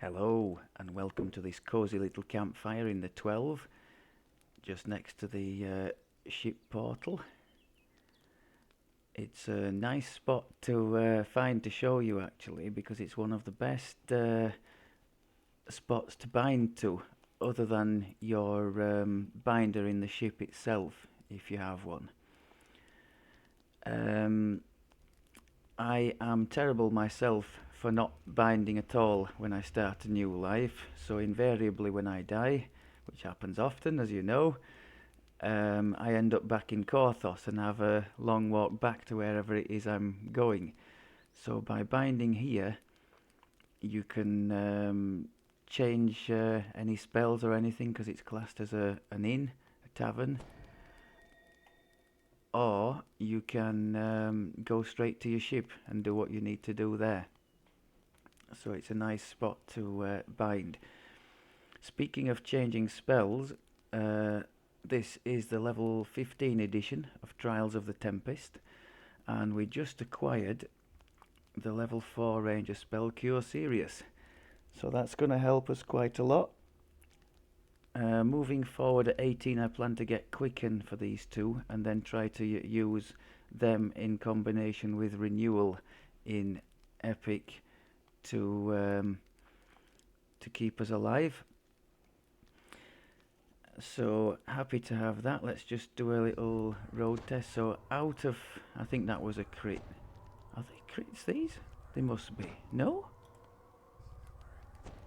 Hello and welcome to this cosy little campfire in the 12, just next to the ship portal. It's a nice spot to find to show you actually, because it's one of the best spots to bind to, other than your binder in the ship itself, if you have one. I am terrible myself for not binding at all when I start a new life, so invariably when I die, which happens often as you know, I end up back in Korthos and have a long walk back to wherever it is I'm going. So by binding here, you can change any spells or anything, because it's classed as an inn, a tavern, or you can go straight to your ship and do what you need to do there. So it's a nice spot to bind. Speaking of changing spells, this is the level 15 edition of Trials of the Tempest, and we just acquired the level 4 Ranger spell Cure Serious. So that's going to help us quite a lot. Moving forward at 18, I plan to get Quicken for these two, and then try to use them in combination with Renewal in Epic to keep us alive. So happy to have that. Let's just do a little road test. So out of, I think that was a crit. Are they crits these? They must be. No?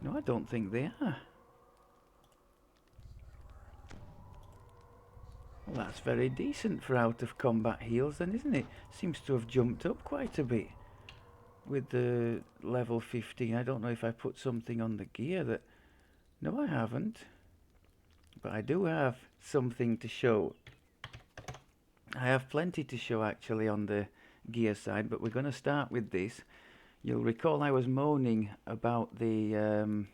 No, I don't think they are. Well, that's very decent for out of combat heals then, isn't it? Seems to have jumped up quite a bit with the level 15. I don't know if I put something on the gear that... No, I haven't. But I do have something to show. I have plenty to show actually on the gear side, but we're going to start with this. You'll recall I was moaning about the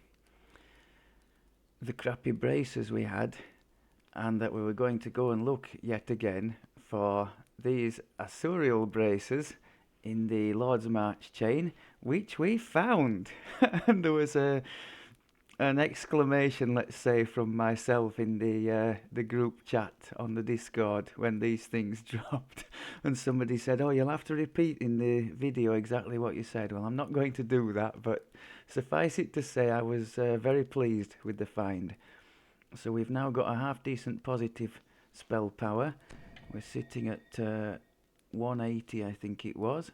crappy braces we had, and that we were going to go and look yet again for these Asurial braces in the Lord's March chain, which we found. And there was an exclamation, let's say, from myself in the group chat on the Discord when these things dropped, and somebody said, "Oh, you'll have to repeat in the video exactly what you said." Well, I'm not going to do that, but suffice it to say, I was very pleased with the find. So we've now got a half decent positive spell power. We're sitting at 180, I think it was,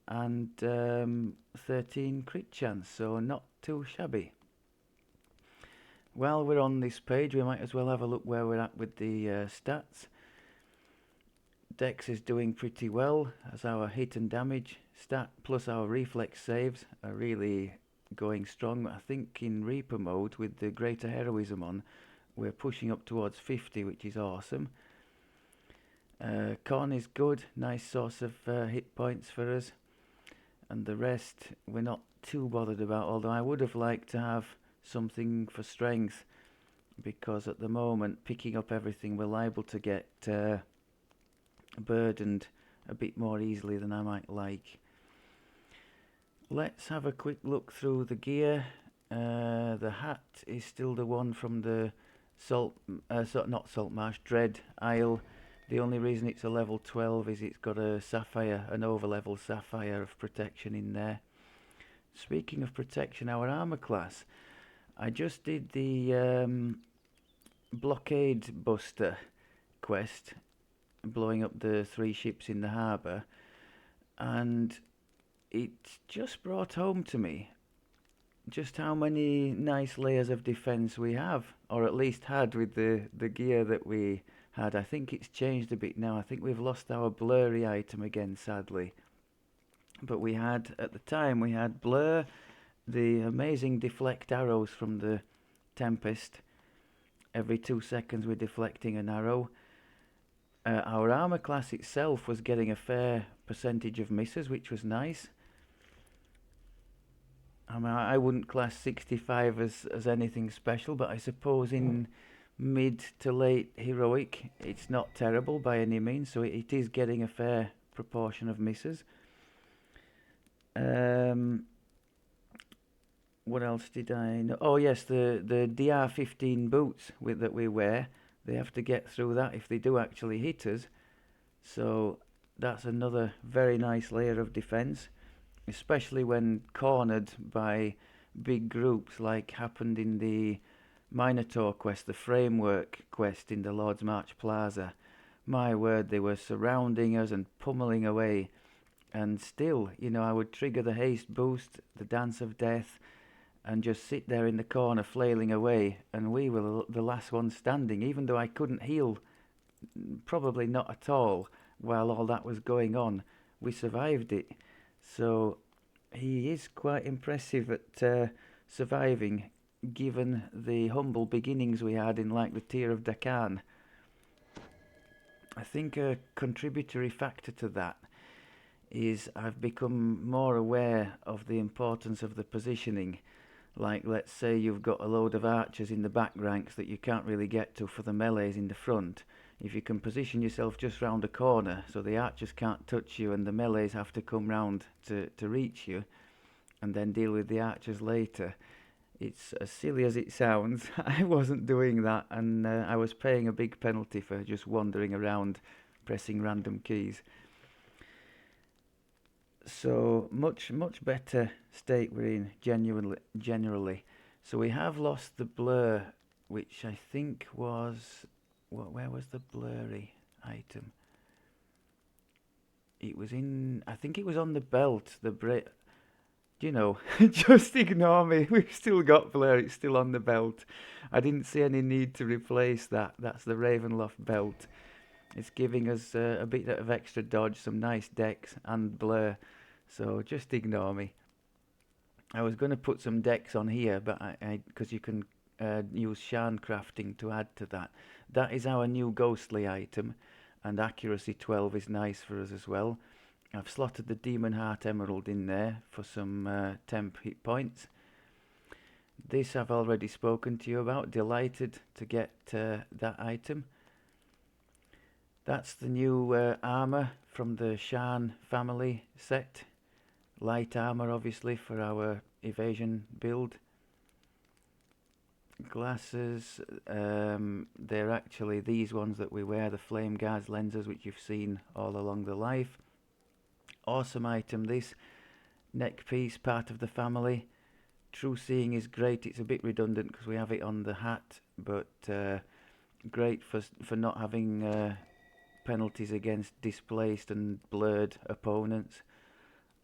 and 13 crit chance, so not too shabby. While we're on this page, we might as well have a look where we're at with the stats. Dex is doing pretty well, as our hit and damage stat plus our reflex saves are really going strong. I think in Reaper mode with the greater heroism on, we're pushing up towards 50, which is awesome. Con is good, nice source of hit points for us, and the rest we're not too bothered about, although I would have liked to have something for strength, because at the moment picking up everything we're liable to get burdened a bit more easily than I might like. Let's have a quick look through the gear. The hat is still the one from the not Salt Marsh, Dread Isle. The only reason it's a level 12 is it's got a sapphire, an overlevel sapphire of protection in there. Speaking of protection, our armor class, I just did the blockade buster quest, blowing up the 3 ships in the harbour, and it just brought home to me just how many nice layers of defence we have, or at least had with the gear that we had. I think it's changed a bit now. I think we've lost our blurry item again, sadly. But we had, at the time, we had blur, the amazing deflect arrows from the Tempest. Every 2 seconds we're deflecting an arrow. Our armor class itself was getting a fair percentage of misses, which was nice. I mean, I wouldn't class 65 as anything special, but I suppose in mid to late heroic it's not terrible by any means, so it is getting a fair proportion of misses. what else did I know? Oh yes, the DR15 boots that we wear. They have to get through that if they do actually hit us. So that's another very nice layer of defence, especially when cornered by big groups like happened in the Minotaur quest, the framework quest in the Lord's March Plaza. My word, they were surrounding us and pummeling away. And still, I would trigger the haste boost, the dance of death, and just sit there in the corner flailing away. And we were the last ones standing, even though I couldn't heal, probably not at all, while all that was going on. We survived it. So he is quite impressive at surviving, given the humble beginnings we had in like the tier of Dakan. I think a contributory factor to that is I've become more aware of the importance of the positioning. Like, let's say you've got a load of archers in the back ranks that you can't really get to for the melees in the front. If you can position yourself just round a corner so the archers can't touch you and the melees have to come round to reach you, and then deal with the archers later. It's as silly as it sounds. I wasn't doing that, and I was paying a big penalty for just wandering around pressing random keys. So much better state we're in generally. So we have lost the blur, which I think was where was the blurry item? It was in, I think it was on the belt. Just ignore me. We've still got blur. It's still on the belt. I didn't see any need to replace that. That's the Ravenloft belt. It's giving us a bit of extra dodge, some nice decks and blur. So just ignore me. I was going to put some decks on here, but because you can use Sharn crafting to add to that. That is our new ghostly item, and accuracy 12 is nice for us as well. I've slotted the Demon Heart Emerald in there for some temp hit points. This I've already spoken to you about. Delighted to get that item. That's the new armour from the Sharn family set. Light armour, obviously, for our evasion build. Glasses, they're actually these ones that we wear, the Flame Guards lenses, which you've seen all along the life. Awesome item, this. Neck piece, part of the family. True Seeing is great. It's a bit redundant because we have it on the hat, but great for not having penalties against displaced and blurred opponents.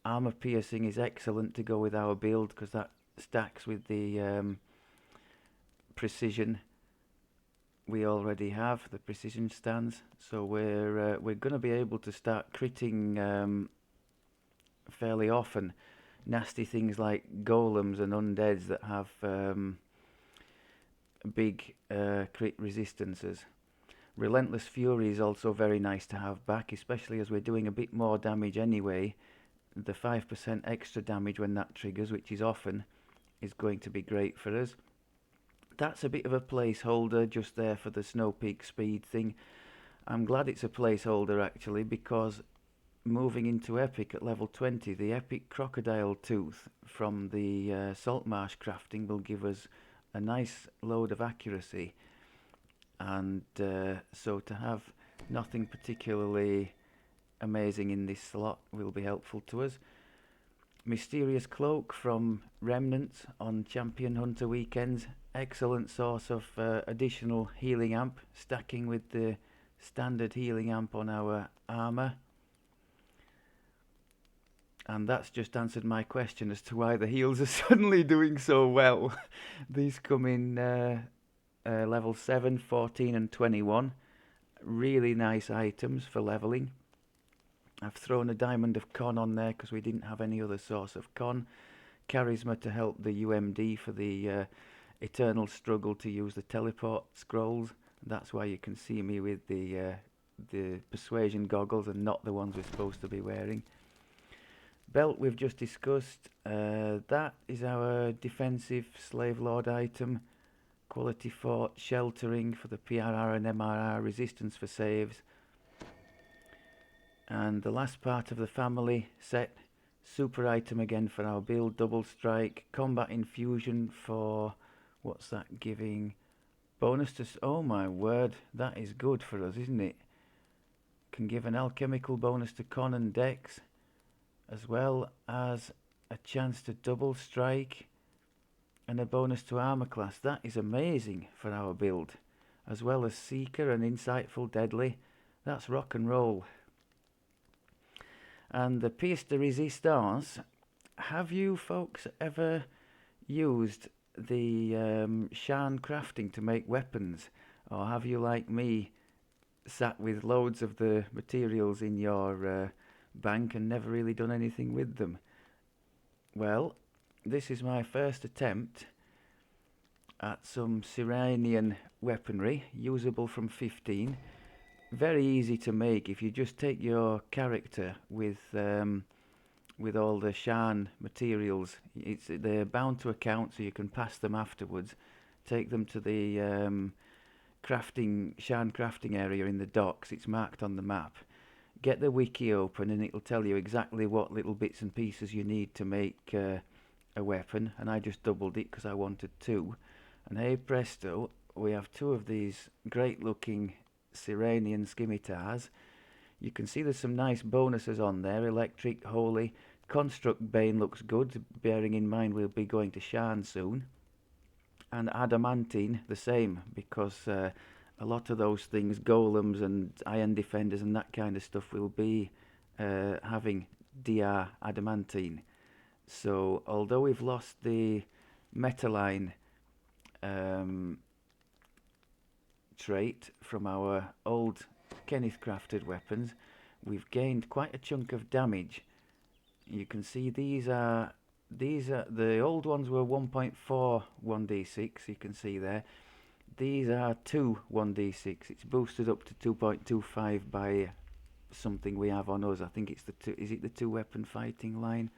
Armor Piercing is excellent to go with our build because that stacks with the precision we already have, the precision stance. So we're going to be able to start critting fairly often nasty things like golems and undeads that have big crit resistances. Relentless Fury is also very nice to have back, especially as we're doing a bit more damage anyway. The 5% extra damage when that triggers, which is often, is going to be great for us. That's a bit of a placeholder just there for the Snow Peak speed thing. I'm glad it's a placeholder actually, because moving into Epic at level 20, the Epic Crocodile Tooth from the Saltmarsh crafting will give us a nice load of accuracy. And so to have nothing particularly amazing in this slot will be helpful to us. Mysterious Cloak from Remnants on Champion Hunter weekends. Excellent source of additional healing amp, stacking with the standard healing amp on our armour. And that's just answered my question as to why the heals are suddenly doing so well. These come in level 7, 14 and 21. Really nice items for leveling. I've thrown a Diamond of Con on there because we didn't have any other source of Con. Charisma to help the UMD for the eternal struggle to use the teleport scrolls. That's why you can see me with the persuasion goggles and not the ones we're supposed to be wearing. Belt we've just discussed. That is our defensive Slave Lord item. Quality Fort, sheltering for the PRR and MRR, resistance for saves. And the last part of the family set, Super item again for our build, double strike, combat infusion for, what's that giving? Bonus to, oh my word, that is good for us, isn't it? Can give an alchemical bonus to con and dex, as well as a chance to double strike and a bonus to armor class. That is amazing for our build, as well as seeker and insightful deadly. That's rock and roll. And the pièce de résistance, have you folks ever used the Shan crafting to make weapons, or have you, like me, sat with loads of the materials in your bank and never really done anything with them? Well, this is my first attempt at some Sirenian weaponry, usable from 15. Very easy to make if you just take your character with all the Shan materials. They're bound to account, so you can pass them afterwards. Take them to the Shan crafting area in the docks. It's marked on the map. Get the wiki open and it'll tell you exactly what little bits and pieces you need to make a weapon. And I just doubled it because I wanted 2. And hey presto, we have 2 of these great looking Sirenian scimitars. You can see there's some nice bonuses on there. Electric, holy, construct bane looks good, bearing in mind we'll be going to Shan soon. And adamantine, the same, because a lot of those things, golems and iron defenders and that kind of stuff, will be having DR adamantine. So although we've lost the metaline trait from our old Kenneth crafted weapons, we've gained quite a chunk of damage. You can see these are the old ones were 1.4 1d6, you can see there. These are 2 1d6. It's boosted up to 2.25 by something we have on us. I think it's is it the 2 weapon fighting line?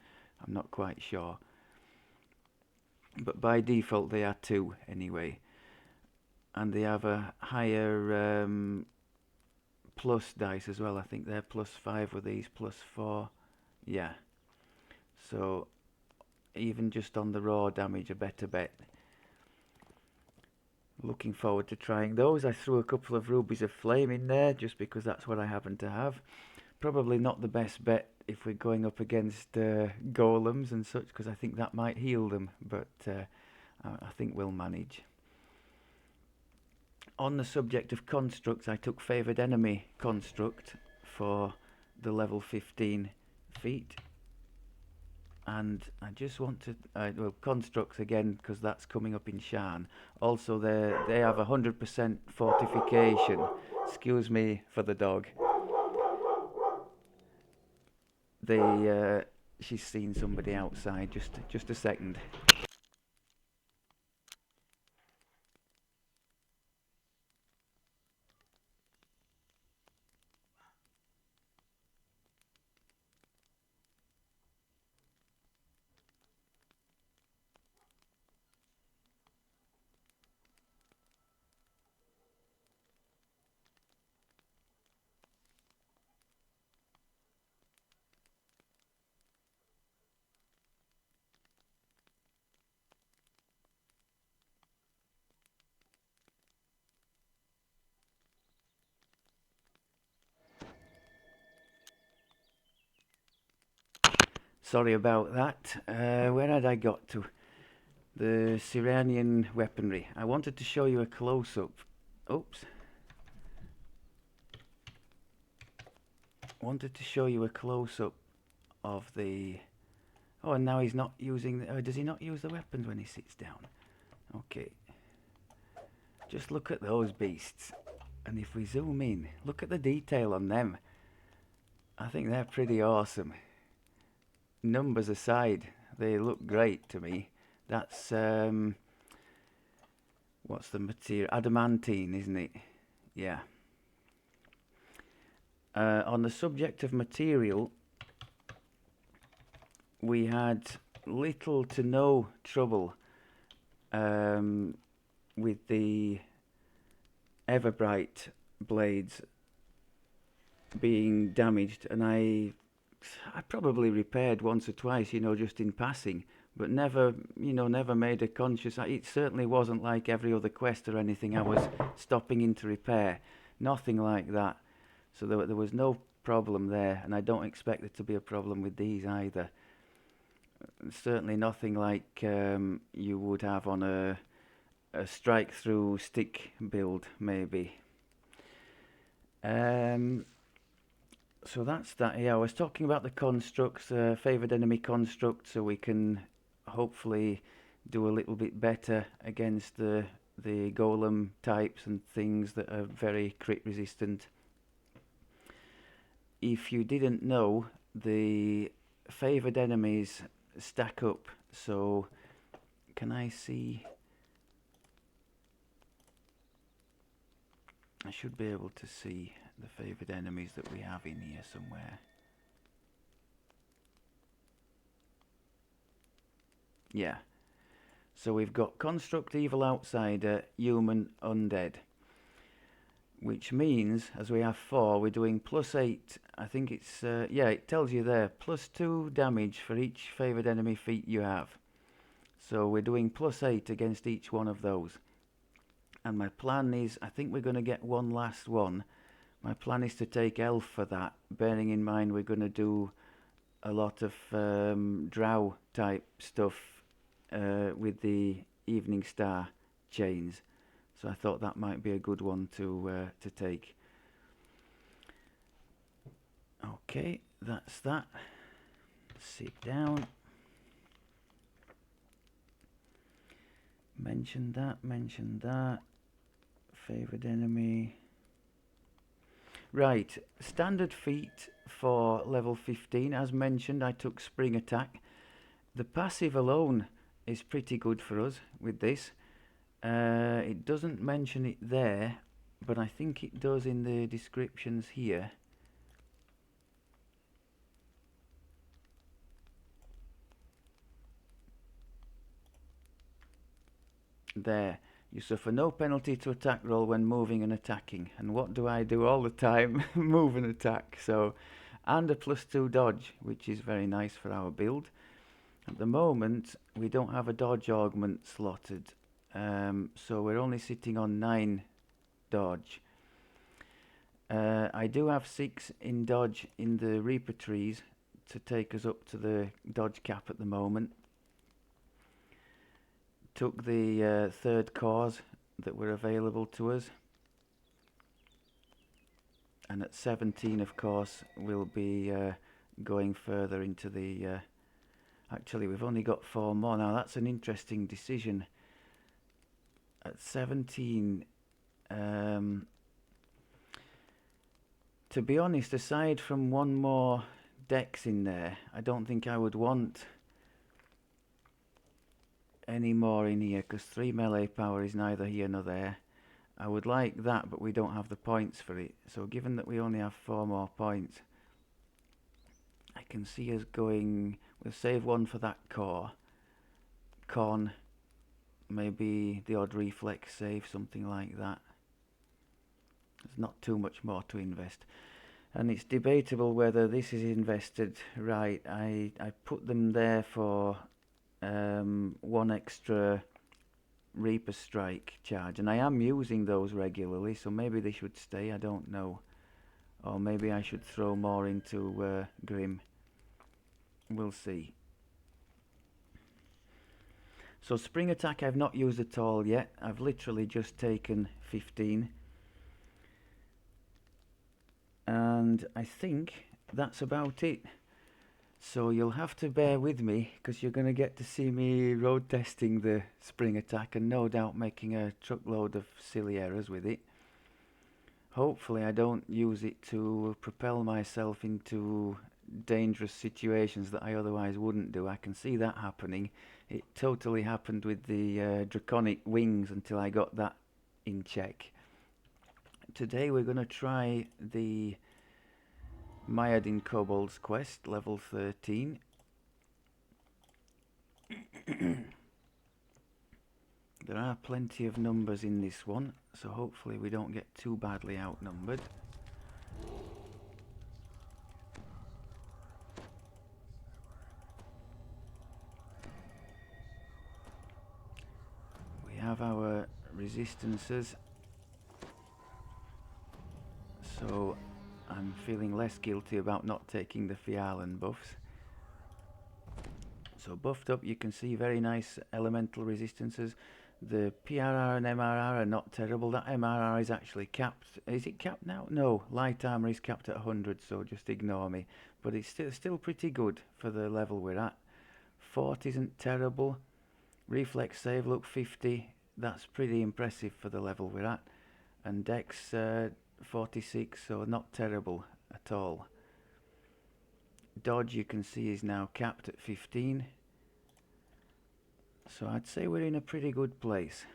I'm not quite sure. But by default they are 2 anyway. And they have a higher plus dice as well. I think they're +5 with these, +4. Yeah. So even just on the raw damage, a better bet. Looking forward to trying those. I threw a couple of rubies of flame in there just because that's what I happen to have. Probably not the best bet if we're going up against golems and such, because I think that might heal them, but I think we'll manage. On the subject of constructs, I took favoured enemy construct for the level 15 feat. And I just want to, well, constructs again, because that's coming up in Shan. Also, they have 100% fortification. Excuse me for the dog. She's seen somebody outside. Just a second. Sorry about that. Where had I got to? The Sirenian weaponry. I wanted to show you a close-up. Oops. Wanted to show you a close-up of the... Oh, and now he's not using... does he not use the weapons when he sits down? Okay. Just look at those beasts. And if we zoom in, look at the detail on them. I think they're pretty awesome. Numbers aside, they look great to me. That's what's the material? Adamantine, isn't it? Yeah. On the subject of material, we had little to no trouble with the Everbright blades being damaged, and I I probably repaired once or twice, just in passing, but never, never made a conscious. It certainly wasn't like every other quest or anything. I was stopping in to repair, nothing like that. So there was no problem there, and I don't expect there to be a problem with these either. Certainly nothing like you would have on a strike-through stick build, maybe. So that's that. Yeah, I was talking about the constructs, favoured enemy construct, so we can hopefully do a little bit better against the golem types and things that are very crit resistant. If you didn't know, the favoured enemies stack up. So can I see? I should be able to see the favoured enemies that we have in here somewhere. Yeah. So we've got Construct, Evil Outsider, Human, Undead. Which means, as we have 4, we're doing +8. I think it's, yeah, it tells you there, +2 damage for each favoured enemy feat you have. So we're doing +8 against each one of those. And my plan is, I think we're going to get one last one. My plan is to take Elf for that, bearing in mind we're going to do a lot of drow type stuff with the Evening Star chains. So I thought that might be a good one to take. Okay, that's that. Sit down. Mention that. Favoured enemy. Right, standard feat for level 15. As mentioned, I took Spring Attack. The passive alone is pretty good for us with this. It doesn't mention it there, but I think it does in the descriptions here. There. You suffer no penalty to attack roll when moving and attacking. And what do I do all the time? Move and attack. So, and a +2 dodge, which is very nice for our build. At the moment, we don't have a dodge augment slotted. So we're only sitting on 9 dodge. I do have 6 in dodge in the Reaper trees to take us up to the dodge cap at the moment. Took the 3rd cores that were available to us. And at 17, of course, we'll be going further into the... actually, we've only got 4 more. Now, that's an interesting decision. At 17... to be honest, aside from 1 more dex in there, I don't think I would want any more in here, because 3 melee power is neither here nor there. I would like that, but we don't have the points for it. So given that we only have 4 more points, I can see us going... We'll save 1 for that core. Con, maybe the odd reflex save, something like that. There's not too much more to invest. And it's debatable whether this is invested right. I put them there for 1 extra Reaper Strike charge, and I am using those regularly, so maybe they should stay, I don't know. Or maybe I should throw more into Grim. We'll see. So Spring Attack I've not used at all yet. I've literally just taken 15. And I think that's about it. So you'll have to bear with me, because you're going to get to see me road testing the Spring Attack and no doubt making a truckload of silly errors with it. Hopefully I don't use it to propel myself into dangerous situations that I otherwise wouldn't do. I can see that happening. It totally happened with the Draconic Wings until I got that in check. Today we're going to try the Mired in Kobolds quest, level 13. There are plenty of numbers in this one, so hopefully we don't get too badly outnumbered. have our resistances, so I'm feeling less guilty about not taking the Fialan buffs. So buffed up, you can see very nice elemental resistances. The PRR and MRR are not terrible. That MRR is actually capped. Is it capped now? No, light armor is capped at 100, so just ignore me. But it's still pretty good for the level we're at. Fort isn't terrible. Reflex save, look, 50. That's pretty impressive for the level we're at. And Dex 46, so not terrible at all. Dodge, you can see, is now capped at 15. So I'd say we're in a pretty good place.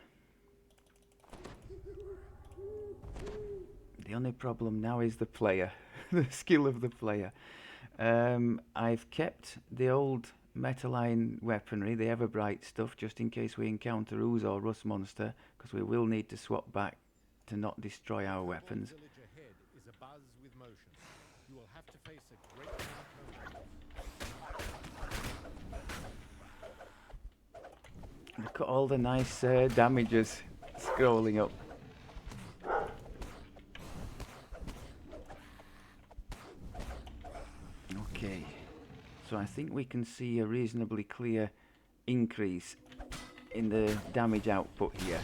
The only problem now is the player, the skill of the player. I've kept the old Metaline weaponry, the Everbright stuff, just in case we encounter Ooze or Rust Monster, because we will need to swap back to not destroy our weapons. Look at all the nice damages scrolling up. Okay, so I think we can see a reasonably clear increase in the damage output here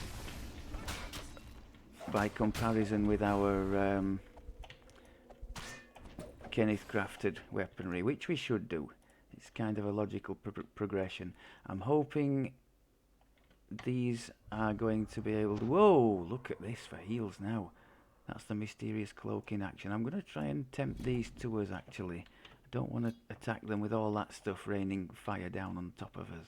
by comparison with our Kenneth crafted weaponry, which we should do. It's kind of a logical progression. I'm hoping these are going to be able to... Whoa, look at this for heals now. That's the mysterious cloak in action. I'm going to try and tempt these to us, actually. I don't want to attack them with all that stuff raining fire down on top of us.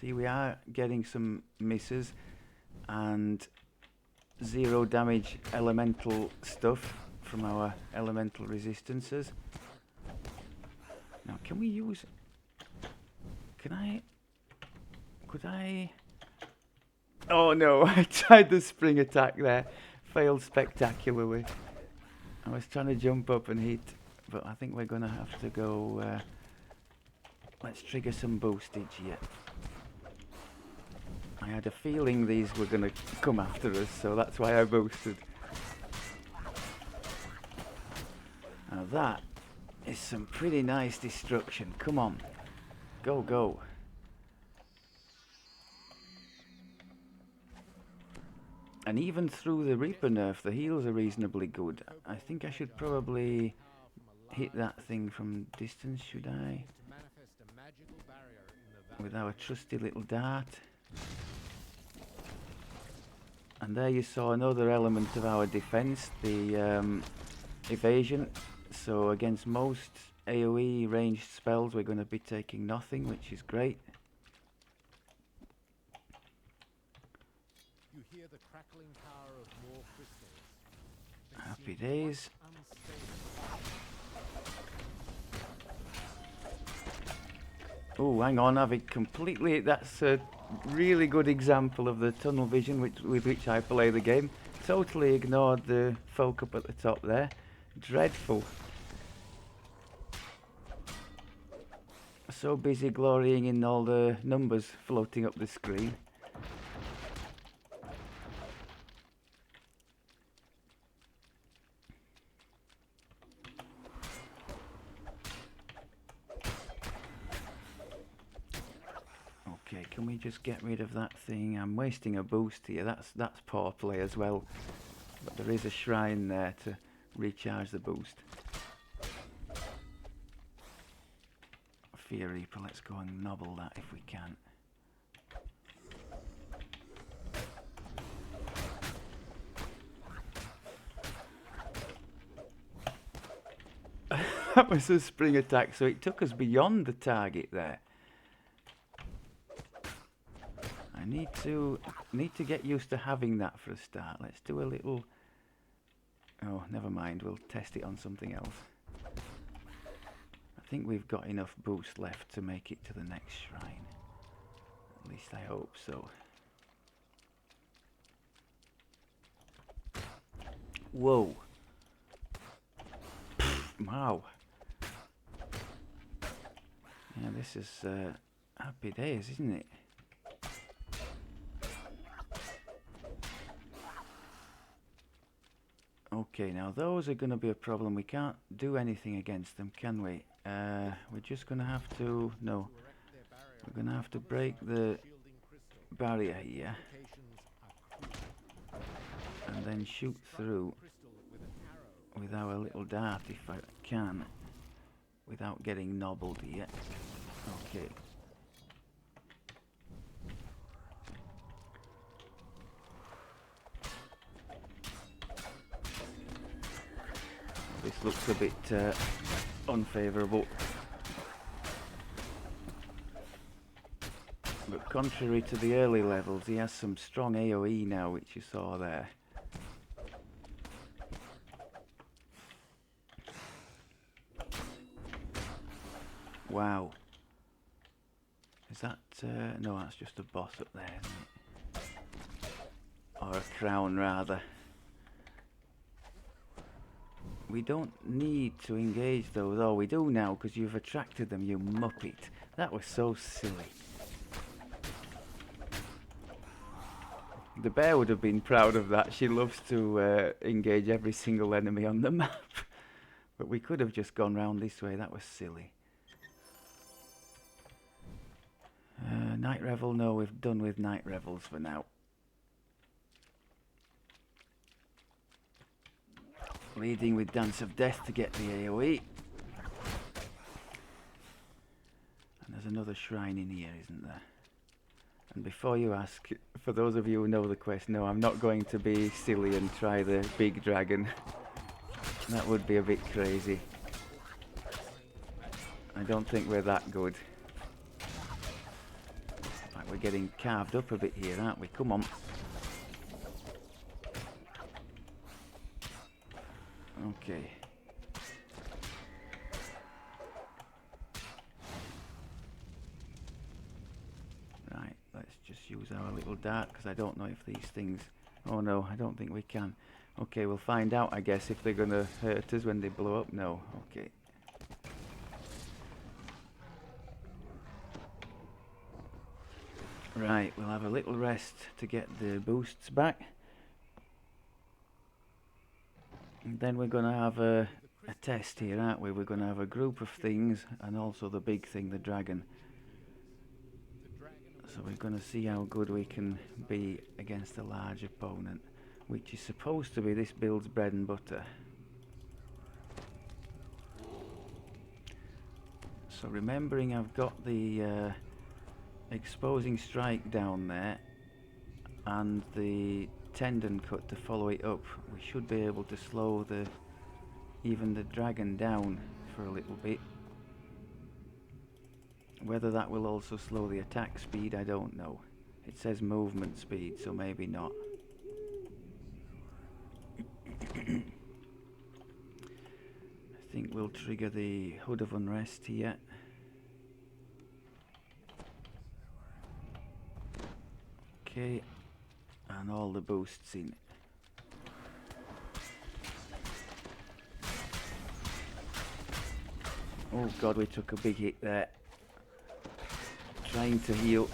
See, we are getting some misses and 0 damage elemental stuff from our elemental resistances. Now, can we use... Could I... Oh no, I tried the spring attack there. Failed spectacularly. I was trying to jump up and hit, but I think we're going to have to go... let's trigger some boostage here. I had a feeling these were going to come after us, so that's why I boosted. Now that is some pretty nice destruction. Come on. Go, go. And even through the Reaper nerf, the heals are reasonably good. I think I should probably hit that thing from distance, should I? With our trusty little dart. And there you saw another element of our defense, the evasion. So against most AoE ranged spells we're going to be taking nothing, which is great. You hear the crackling power of more crystals. Happy days. Oh, hang on, I've it completely... That's a really good example of the tunnel vision with which I play the game. Totally ignored the folk up at the top there. Dreadful. So busy glorying in all the numbers floating up the screen. Okay, can we just get rid of that thing? I'm wasting a boost here. That's poor play as well. But there is a shrine there to recharge the boost. Fear Reaper, let's go and nobble that if we can. That was a spring attack, so it took us beyond the target there. I need to get used to having that for a start. Let's do a little... Oh, never mind. We'll test it on something else. I think we've got enough boost left to make it to the next shrine. At least I hope so. Whoa. Wow. Yeah, this is happy days, isn't it? Okay, now those are going to be a problem. We can't do anything against them, can we? We're just going to have to... No. We're going to have to break the barrier here. And then shoot through with our little dart if I can. Without getting nobbled here. Okay. This looks a bit unfavourable. But contrary to the early levels, he has some strong AoE now, which you saw there. Wow. Is that... no, that's just a boss up there, isn't it? Or a crown, rather. We don't need to engage those. Oh, we do now, because you've attracted them, you muppet. That was so silly. The bear would have been proud of that. She loves to engage every single enemy on the map. But we could have just gone round this way. That was silly. Night Revel, no, we've done with Night Revels for now. Leading with Dance of Death to get the AoE. And there's another shrine in here, isn't there? And before you ask, for those of you who know the quest, no, I'm not going to be silly and try the big dragon. That would be a bit crazy. I don't think we're that good. Like, we're getting carved up a bit here, aren't we? Come on. Okay. Right, let's just use our little dart, because I don't know if these things... Oh no, I don't think we can. Okay, we'll find out, I guess, if they're going to hurt us when they blow up. No, okay. Right, we'll have a little rest to get the boosts back. And then we're going to have a test here, aren't we? We're going to have a group of things and also the big thing, the dragon. So we're going to see how good we can be against a large opponent, which is supposed to be this build's bread and butter. So remembering I've got the exposing strike down there and the tendon cut to follow it up, we should be able to slow even the dragon down for a little bit. Whether that will also slow the attack speed, I don't know. It says movement speed, so maybe not. I think we'll trigger the Hood of Unrest here. Okay, and all the boosts in. Oh god, we took a big hit there. Trying to heal.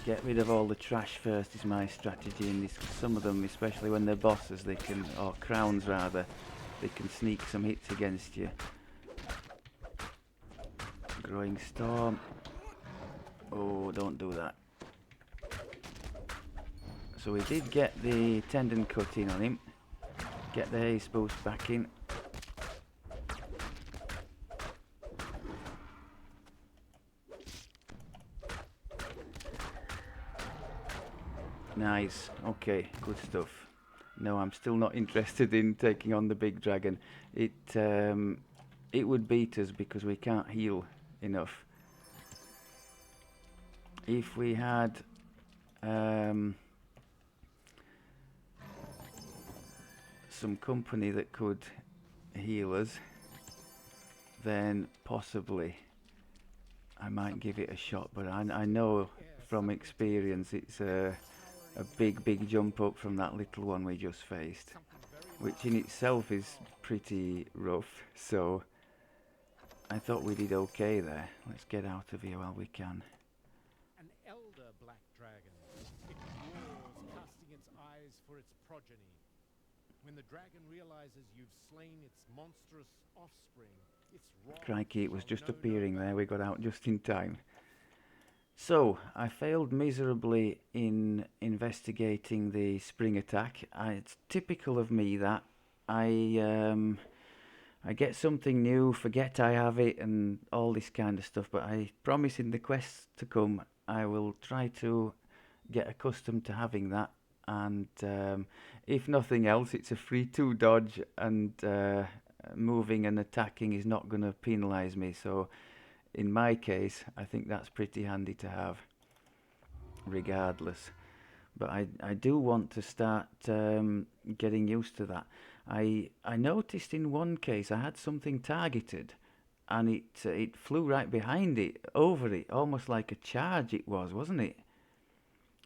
Get rid of all the trash first is my strategy in this. Some of them, especially when they're bosses, they can, or crowns rather, they can sneak some hits against you. Growing Storm. Oh, don't do that. So we did get the tendon cut in on him. Get the haste boost back in. Nice. Okay, good stuff. No, I'm still not interested in taking on the big dragon. It would beat us because we can't heal enough. If we had some company that could heal us, then possibly I might give it a shot. But I know from experience it's a big jump up from that little one we just faced. which in itself is pretty rough, so I thought we did okay there. Let's get out of here while we can. An elder black dragon. It roars, casting its eyes for its progeny. When the dragon realizes you've slain its monstrous offspring, its wrath Crikey, it was shall just know appearing no there. bounds. We got out just in time. So, I failed miserably in investigating the spring attack. It's typical of me that I get something new, forget I have it, and all this kind of stuff. But I promise in the quests to come, I will try to get accustomed to having that. And if nothing else, it's a free to dodge, and moving and attacking is not going to penalise me. So, in my case, I think that's pretty handy to have, regardless. But I do want to start getting used to that. I noticed in one case I had something targeted, and it flew right behind it, over it, almost like a charge. It was, wasn't it?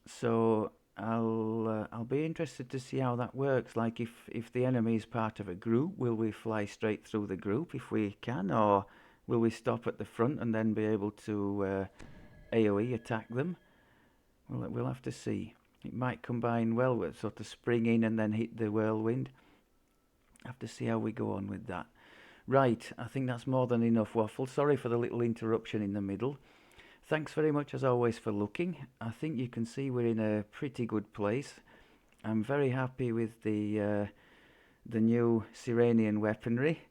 So I'll be interested to see how that works. Like if the enemy is part of a group, will we fly straight through the group if we can, or will we stop at the front and then be able to AOE attack them? Well, we'll have to see. It might combine well with sort of spring in and then hit the whirlwind. Have to see how we go on with that. Right, I think that's more than enough waffle. Sorry for the little interruption in the middle. Thanks very much as always for looking. I think you can see we're in a pretty good place. I'm very happy with the new Sirenian weaponry.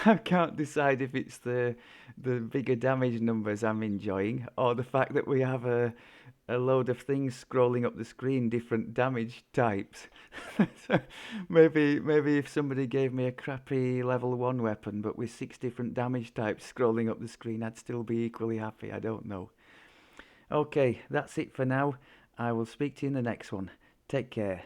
I can't decide if it's the bigger damage numbers I'm enjoying, or the fact that we have a load of things scrolling up the screen, different damage types. So maybe if somebody gave me a crappy level 1 weapon but with 6 different damage types scrolling up the screen, I'd still be equally happy. I don't know. Okay, that's it for now. I will speak to you in the next one. Take care.